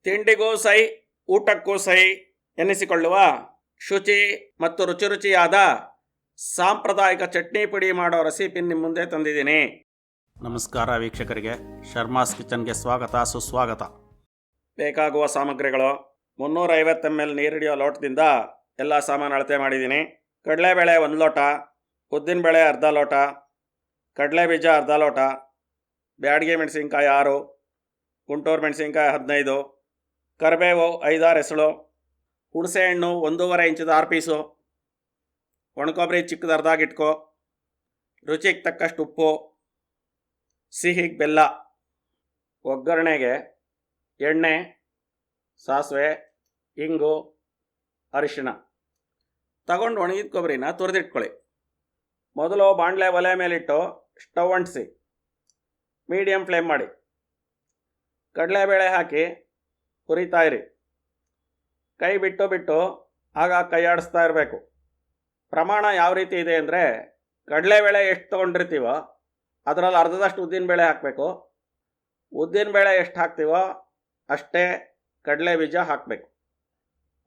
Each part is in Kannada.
ತಿಂಡಿಗೂ ಸೈ ಊಟಕ್ಕೂ ಸೈ ಎನ್ನಿಸಿಕೊಳ್ಳುವ ಶುಚಿ ಮತ್ತು ರುಚಿ ರುಚಿಯಾದ ಸಾಂಪ್ರದಾಯಿಕ ಚಟ್ನಿ ಪುಡಿ ಮಾಡೋ ರೆಸಿಪಿ ನಿಮ್ಮ ಮುಂದೆ ತಂದಿದ್ದೀನಿ. ನಮಸ್ಕಾರ ವೀಕ್ಷಕರಿಗೆ, ಶರ್ಮಾಸ್ ಕಿಚನ್ಗೆ ಸ್ವಾಗತ ಸುಸ್ವಾಗತ. ಬೇಕಾಗುವ ಸಾಮಗ್ರಿಗಳು: 350 ml ನೀರಿಡಿಯೋ ಲೋಟದಿಂದ ಎಲ್ಲ ಸಾಮಾನು ಅಳತೆ ಮಾಡಿದ್ದೀನಿ. ಕಡಲೆಬೇಳೆ 1 ಲೋಟ, ಉದ್ದಿನಬೇಳೆ ಅರ್ಧ ಲೋಟ, ಕಡಲೆ ಬೀಜ ಅರ್ಧ ಲೋಟ, ಬ್ಯಾಡಗಿ ಮೆಣಸಿನ್ಕಾಯಿ 6, ಗುಂಟೂರು ಮೆಣಸಿನ್ಕಾಯಿ 15, ಕರಿಬೇವು 5-6 ಎಸಳು, ಹುಣಸೆಹಣ್ಣು 1.5 ಇಂಚದ 6 ಪೀಸು, ಒಣಕೊಬ್ಬರಿ ಚಿಕ್ಕದು ಅರ್ಧಾಗಿಟ್ಕೋ, ರುಚಿಗೆ ತಕ್ಕಷ್ಟು ಉಪ್ಪು, ಸಿಹಿಗೆ ಬೆಲ್ಲ. ಒಗ್ಗರಣೆಗೆ ಎಣ್ಣೆ, ಸಾಸಿವೆ, ಇಂಗು, ಅರಿಶಿಣ ತಗೊಂಡು ಒಣಗಿದ ಕೊಬ್ಬರಿನ ತುರಿದಿಟ್ಕೊಳ್ಳಿ. ಮೊದಲು ಬಾಣಲೆ ಒಲೆ ಮೇಲಿಟ್ಟು ಸ್ಟವ್ ಅಂಟಿಸಿ ಮೀಡಿಯಮ್ ಫ್ಲೇಮ್ ಮಾಡಿ ಕಡಲೆಬೇಳೆ ಹಾಕಿ ಹುರಿತಾ ಇರಿ. ಕೈ ಬಿಟ್ಟು ಬಿಟ್ಟು ಆಗ ಕೈ ಆಡಿಸ್ತಾ ಇರಬೇಕು. ಪ್ರಮಾಣ ಯಾವ ರೀತಿ ಇದೆ ಅಂದರೆ, ಕಡಲೆಬೇಳೆ ಎಷ್ಟು ತೊಗೊಂಡಿರ್ತೀವೋ ಅದರಲ್ಲಿ ಅರ್ಧದಷ್ಟು ಉದ್ದಿನಬೇಳೆ ಹಾಕಬೇಕು. ಉದ್ದಿನಬೇಳೆ ಎಷ್ಟು ಹಾಕ್ತೀವೋ ಅಷ್ಟೇ ಕಡಲೆ ಬೀಜ ಹಾಕಬೇಕು.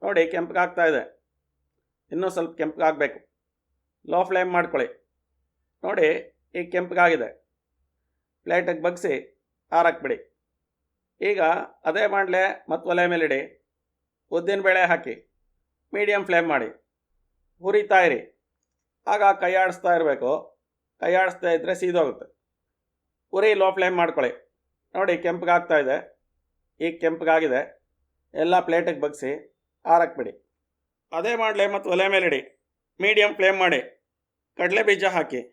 ನೋಡಿ, ಕೆಂಪಗಾಗ್ತಾ ಇದೆ, ಇನ್ನೂ ಸ್ವಲ್ಪ ಕೆಂಪಗಾಗಬೇಕು. ಲೋ ಫ್ಲೇಮ್ ಮಾಡ್ಕೊಳ್ಳಿ. ನೋಡಿ, ಈಗ ಕೆಂಪಗಾಗಿದೆ. ಪ್ಲೇಟಿಗೆ ಬಗ್ಸಿ ಆರಕ್ಬಿಡಿ. ಈಗ ಅದೇ ಮಾಡಲೆ ಮತ್ತು ಒಲೆ ಮೇಲಿಡಿ. ಉದ್ದಿನಬೇಳೆ ಹಾಕಿ ಮೀಡಿಯಮ್ ಫ್ಲೇಮ್ ಮಾಡಿ ಹುರಿತಾ ಇರಿ. ಆಗ ಕೈ ಆಡಿಸ್ತಾ ಇರಬೇಕು. ಕೈ ಆಡಿಸ್ತಾ ಇದ್ದರೆ ಸೀದೋಗುತ್ತೆ. ಉರಿ ಲೋ ಫ್ಲೇಮ್ ಮಾಡ್ಕೊಳ್ಳಿ. ನೋಡಿ, ಕೆಂಪಗಾಗ್ತಾ ಇದೆ. ಈಗ ಕೆಂಪಗಾಗಿದೆ. ಎಲ್ಲ ಪ್ಲೇಟಿಗೆ ಬಗ್ಸಿ ಆರಕ್ಬಿಡಿ. ಅದೇ ಮಾಡಲೆ ಮತ್ತು ಒಲೆ ಮೇಲಿಡಿ. ಮೀಡಿಯಮ್ ಫ್ಲೇಮ್ ಮಾಡಿ ಕಡಲೆ ಬೀಜ ಹಾಕಿ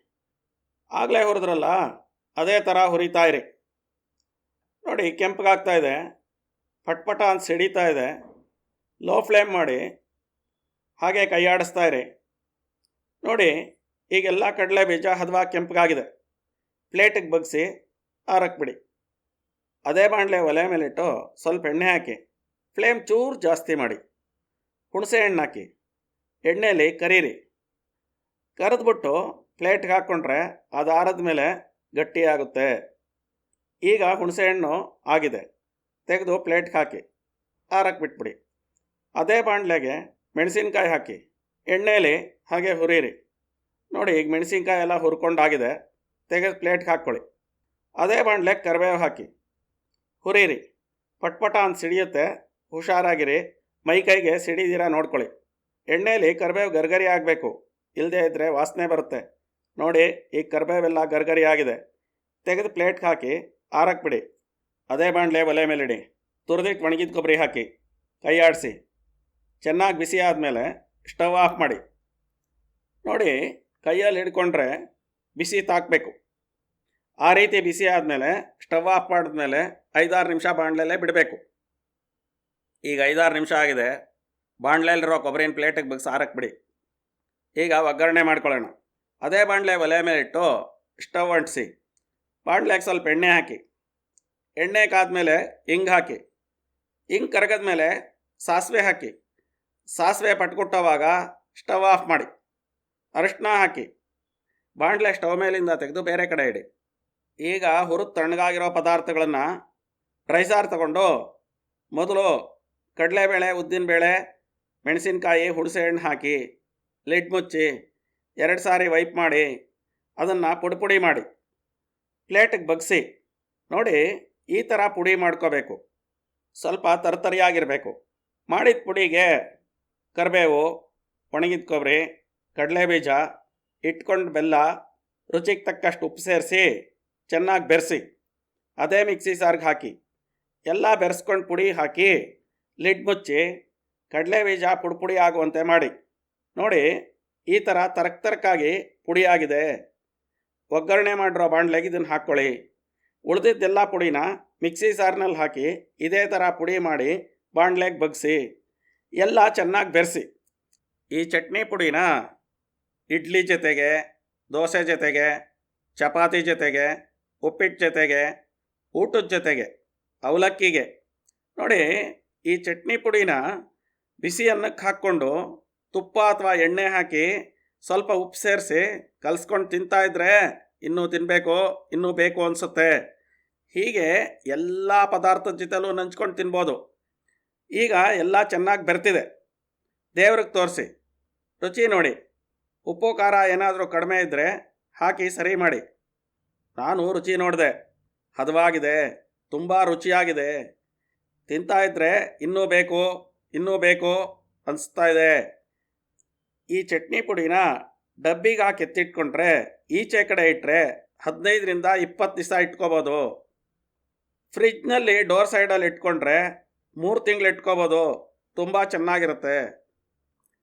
ಆಗಲೇ ಹುರಿದ್ರಲ್ಲ ಅದೇ ಥರ ಹುರಿತಾ ಇರಿ. ನೋಡಿ, ಕೆಂಪಗಾಗ್ತಾ ಇದೆ, ಪಟ್ಪಟ ಅಂತ ಸಿಡಿತಾ ಇದೆ. ಲೋ ಫ್ಲೇಮ್ ಮಾಡಿ ಹಾಗೆ ಕೈ ಆಡಿಸ್ತಾ ಇರಿ. ನೋಡಿ, ಈಗೆಲ್ಲ ಕಡಲೆ ಬೀಜ ಹದವಾಗಿ ಕೆಂಪಗಾಗಿದೆ. ಪ್ಲೇಟಿಗೆ ಬಗ್ಸಿ ಆರಕ್ಬಿಡಿ. ಅದೇ ಬಾಣಲೆ ಒಲೆ ಮೇಲಿಟ್ಟು ಸ್ವಲ್ಪ ಎಣ್ಣೆ ಹಾಕಿ ಫ್ಲೇಮ್ ಚೂರು ಜಾಸ್ತಿ ಮಾಡಿ ಹುಣಸೆ ಹಣ್ಣು ಹಾಕಿ ಎಣ್ಣೆಯಲ್ಲಿ ಕರೀರಿ. ಕರೆದ್ಬಿಟ್ಟು ಪ್ಲೇಟ್ಗೆ ಹಾಕ್ಕೊಂಡ್ರೆ ಅದು ಆರದ ಮೇಲೆ ಗಟ್ಟಿಯಾಗುತ್ತೆ. ಈಗ ಹುಣಸೆಹಣ್ಣು ಆಗಿದೆ, ತೆಗೆದು ಪ್ಲೇಟ್ಗೆ ಹಾಕಿ ಆರಕ್ಕೆ ಬಿಟ್ಬಿಡಿ. ಅದೇ ಬಾಣಲೆಗೆ ಮೆಣಸಿನ್ಕಾಯಿ ಹಾಕಿ ಎಣ್ಣೆಯಲ್ಲಿ ಹಾಗೆ ಹುರಿಯಿರಿ. ನೋಡಿ, ಈಗ ಮೆಣಸಿನ್ಕಾಯಿ ಎಲ್ಲ ಹುರ್ಕೊಂಡಾಗಿದೆ. ತೆಗೆದು ಪ್ಲೇಟ್ಗೆ ಹಾಕ್ಕೊಳ್ಳಿ. ಅದೇ ಬಾಣಲೆಗೆ ಕರಿಬೇವು ಹಾಕಿ ಹುರಿಯಿರಿ. ಪಟ್ಪಟ ಅಂತ ಸಿಡಿಯುತ್ತೆ, ಹುಷಾರಾಗಿರಿ. ಮೈಕೈಗೆ ಸಿಡಿದಿರ ನೋಡ್ಕೊಳ್ಳಿ. ಎಣ್ಣೆಯಲ್ಲಿ ಕರಿಬೇವು ಗರ್ಗರಿ ಆಗಬೇಕು, ಇಲ್ಲದೇ ಇದ್ದರೆ ವಾಸನೆ ಬರುತ್ತೆ. ನೋಡಿ, ಈಗ ಕರಿಬೇವೆಲ್ಲ ಗರ್ಗರಿ ಆಗಿದೆ. ತೆಗೆದು ಪ್ಲೇಟ್ಗೆ ಹಾಕಿ ಆರಕ್ಕೆ ಬಿಡಿ. ಅದೇ ಬಾಣಲೆ ಒಲೆ ಮೇಲಿಡಿ. ತುರಿದಿಟ್ಟು ಒಣಗಿದ ಕೊಬ್ಬರಿ ಹಾಕಿ ಕೈ ಆಡಿಸಿ ಚೆನ್ನಾಗಿ ಬಿಸಿ ಆದಮೇಲೆ ಸ್ಟವ್ ಆಫ್ ಮಾಡಿ. ನೋಡಿ, ಕೈಯಲ್ಲಿ ಹಿಡ್ಕೊಂಡ್ರೆ ಬಿಸಿ ತಾಕಬೇಕು. ಆ ರೀತಿ ಬಿಸಿ ಆದಮೇಲೆ ಸ್ಟವ್ ಆಫ್ ಮಾಡಿದ್ಮೇಲೆ 5-6 ನಿಮಿಷ ಬಾಣಲೆಲ್ಲೇ ಬಿಡಬೇಕು. ಈಗ 5-6 ನಿಮಿಷ ಆಗಿದೆ. ಬಾಣಲೆಯಲ್ಲಿರೋ ಕೊಬ್ಬರಿನ ಪ್ಲೇಟಿಗೆ ಬಗ್ಸಿ ಆರಕ್ಕೆ ಬಿಡಿ. ಈಗ ಒಗ್ಗರಣೆ ಮಾಡ್ಕೊಳ್ಳೋಣ. ಅದೇ ಬಾಣಲೆ ಒಲೆ ಮೇಲಿಟ್ಟು ಸ್ಟವ್ ಅಂಟಿಸಿ ಬಾಣಲೆಗೆ ಸ್ವಲ್ಪ ಎಣ್ಣೆ ಹಾಕಿ. ಎಣ್ಣೆ ಕಾದ್ಮೇಲೆ ಹಿಂಗೆ ಹಾಕಿ. ಹಿಂಗೆ ಕರಗದ್ಮೇಲೆ ಸಾಸಿವೆ ಹಾಕಿ. ಸಾಸಿವೆ ಪಟ್ಕೊಟ್ಟವಾಗ ಸ್ಟವ್ ಆಫ್ ಮಾಡಿ. ಅರಿಶಿನ ಹಾಕಿ ಬಾಣಲೆ ಸ್ಟವ್ ಮೇಲಿಂದ ತೆಗೆದು ಬೇರೆ ಕಡೆ ಇಡಿ. ಈಗ ಹುರಿದು ತಣ್ಣಗಾಗಿರೋ ಪದಾರ್ಥಗಳನ್ನು ಡ್ರೈ ಸಾರು ತಗೊಂಡು ಮೊದಲು ಕಡಲೆಬೇಳೆ, ಉದ್ದಿನಬೇಳೆ, ಮೆಣಸಿನ್ಕಾಯಿ, ಹುಣಸೆಹಣ್ಣು ಹಾಕಿ ಲಿಡ್ ಮುಚ್ಚಿ 2 ಸಾರಿ ವೈಪ್ ಮಾಡಿ ಅದನ್ನು ಪುಡಿ ಮಾಡಿ ಪ್ಲೇಟಿಗೆ ಬಗ್ಸಿ. ನೋಡಿ, ಈ ಥರ ಪುಡಿ ಮಾಡ್ಕೋಬೇಕು. ಸ್ವಲ್ಪ ತರ್ತರಿಯಾಗಿರಬೇಕು. ಮಾಡಿದ ಪುಡಿಗೆ ಕರಿಬೇವು, ಒಣಗಿದ ಕೊಬ್ಬರಿ, ಕಡಲೆಬೀಜ, ಇಟ್ಕೊಂಡು ಬೆಲ್ಲ, ರುಚಿಗೆ ತಕ್ಕಷ್ಟು ಉಪ್ಪು ಸೇರಿಸಿ ಚೆನ್ನಾಗಿ ಬೆರೆಸಿ ಅದೇ ಮಿಕ್ಸಿ ಸಾರಿಗೆ ಹಾಕಿ ಎಲ್ಲ ಬೆರೆಸ್ಕೊಂಡು ಪುಡಿ ಹಾಕಿ ಲಿಡ್ ಮುಚ್ಚಿ ಕಡಲೆ ಬೀಜ ಪುಡಿ ಆಗುವಂತೆ ಮಾಡಿ. ನೋಡಿ, ಈ ಥರ ತರಕಾಗಿ ಪುಡಿ ಆಗಿದೆ. ಒಗ್ಗರಣೆ ಮಾಡಿರೋ ಬಾಣಲೆಗೆ ಇದನ್ನು ಹಾಕ್ಕೊಳ್ಳಿ. ಉಳಿದಿದ್ದೆಲ್ಲ ಪುಡಿನ ಮಿಕ್ಸಿ ಸಾರಿನಲ್ಲಿ ಹಾಕಿ ಇದೇ ಥರ ಪುಡಿ ಮಾಡಿ ಬಾಣಲೆಗೆ ಬಗ್ಸಿ ಎಲ್ಲ ಚೆನ್ನಾಗಿ ಬೆರೆಸಿ. ಈ ಚಟ್ನಿ ಪುಡಿನ ಇಡ್ಲಿ ಜೊತೆಗೆ, ದೋಸೆ ಜೊತೆಗೆ, ಚಪಾತಿ ಜೊತೆಗೆ, ಉಪ್ಪಿಟ್ಟು ಜೊತೆಗೆ, ಊಟದ ಜೊತೆಗೆ, ಅವಲಕ್ಕಿಗೆ, ನೋಡಿ, ಈ ಚಟ್ನಿ ಪುಡಿನ ಬಿಸಿ ಅನ್ನಕ್ಕೆ ಹಾಕ್ಕೊಂಡು ತುಪ್ಪ ಅಥವಾ ಎಣ್ಣೆ ಹಾಕಿ ಸ್ವಲ್ಪ ಉಪ್ಪು ಸೇರಿಸಿ ಕಲಿಸ್ಕೊಂಡು ತಿಂತಾಯಿದ್ರೆ ಇನ್ನೂ ತಿನ್ನಬೇಕು, ಇನ್ನೂ ಬೇಕು ಅನಿಸುತ್ತೆ. ಹೀಗೆ ಎಲ್ಲ ಪದಾರ್ಥದ ಜೊತೆಲೂ ನಂಚ್ಕೊಂಡು ತಿನ್ಬೋದು. ಈಗ ಎಲ್ಲ ಚೆನ್ನಾಗಿ ಬೆರ್ತಿದೆ. ದೇವ್ರಿಗೆ ತೋರಿಸಿ ರುಚಿ ನೋಡಿ. ಉಪ್ಪು ಖಾರ ಏನಾದರೂ ಕಡಿಮೆ ಇದ್ದರೆ ಹಾಕಿ ಸರಿ ಮಾಡಿ. ನಾನು ರುಚಿ ನೋಡಿದೆ, ಹದವಾಗಿದೆ, ತುಂಬ ರುಚಿಯಾಗಿದೆ. ತಿಂತಾ ಇದ್ದರೆ ಇನ್ನೂ ಬೇಕು ಅನಿಸ್ತಾ ಇದೆ. ಈ ಚಟ್ನಿ ಪುಡಿನ ಡಬ್ಬಿಗೆ ಹಾಕಿ ಎತ್ತಿಟ್ಕೊಂಡ್ರೆ ಈಚೆ ಕಡೆ ಇಟ್ಟರೆ 15ರಿಂದ 20 ದಿವಸ ಇಟ್ಕೋಬೋದು. ಫ್ರಿಜ್ನಲ್ಲಿ ಡೋರ್ ಸೈಡಲ್ಲಿ ಇಟ್ಕೊಂಡ್ರೆ 3 ತಿಂಗಳು ಇಟ್ಕೋಬೋದು. ತುಂಬ ಚೆನ್ನಾಗಿರುತ್ತೆ.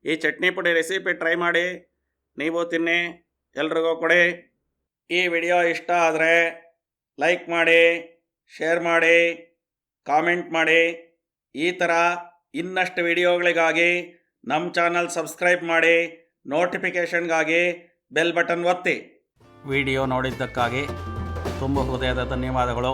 ಈ ಚಟ್ನಿ ಪುಡಿ ರೆಸಿಪಿ ಟ್ರೈ ಮಾಡಿ, ನೀವು ತಿನ್ನಿ, ಎಲ್ರಿಗೂ ಕೊಡಿ. ಈ ವಿಡಿಯೋ ಇಷ್ಟ ಆದರೆ ಲೈಕ್ ಮಾಡಿ, ಶೇರ್ ಮಾಡಿ, ಕಾಮೆಂಟ್ ಮಾಡಿ. ಈ ಥರ ಇನ್ನಷ್ಟು ವಿಡಿಯೋಗಳಿಗಾಗಿ ನಮ್ಮ ಚಾನಲ್ ಸಬ್ಸ್ಕ್ರೈಬ್ ಮಾಡಿ, ನೋಟಿಫಿಕೇಷನ್ಗಾಗಿ ಬೆಲ್ ಬಟನ್ ಒತ್ತಿ. ವಿಡಿಯೋ ನೋಡಿದ್ದಕ್ಕಾಗಿ ತುಂಬ ಹೃದಯದ ಧನ್ಯವಾದಗಳು.